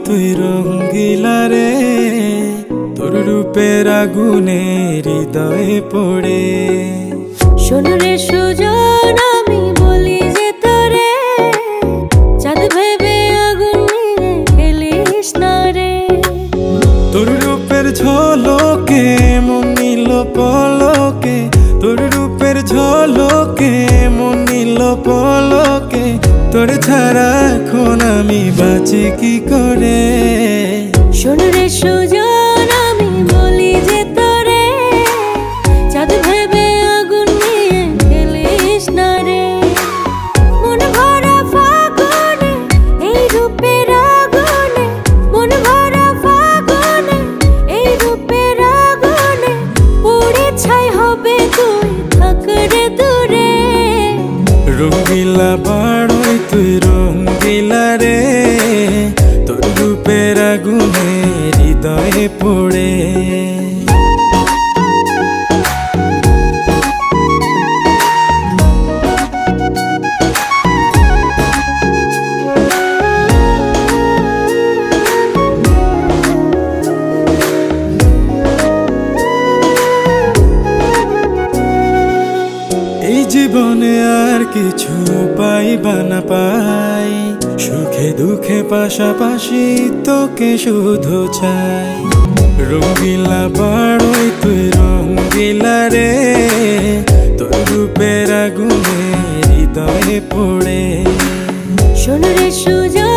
তুই রঙ্গিলা রে, তোর রূপের আগুনে হৃদয়ে পড়ে। শোন রে সুজন, আমি বলি যে তোরে, চাঁদ ভেবে আগুন নিয়ে খেলিস না রে। তোর রূপের ঝলকে মন নিল পলকে, তোর রূপের ঝলকে মন নিল পলকে। তোর ছাড়া এখন আমি বাঁচি কি করে। শোন রে সুজন, আমি বলি যে তোরে, চাঁদ ভেবে আগুন নিয়ে খেলিস না রে। মন ভরা ফাগুনে এই রূপের আগুনে, মন ভরা ফাগুনে এই রূপের আগুনে, পুড়ে ছাই হবে তুই থাক রে দূরে। রঙ্গিলা বাড়ই তুই রঙ্গিলা রে, তোর রূপের আগুনে হৃদয়ে পড়ে। এই জীবনে আর কিছু পাইবা না পাই, সুখে দুঃখে পাশাপাশি তোকে শুধু চাই। রঙ্গিলা বাড়ই তুই রঙ্গিলা রে, তোর রূপের আগুনে হৃদয়ে পড়ে। শোন রে সুজন,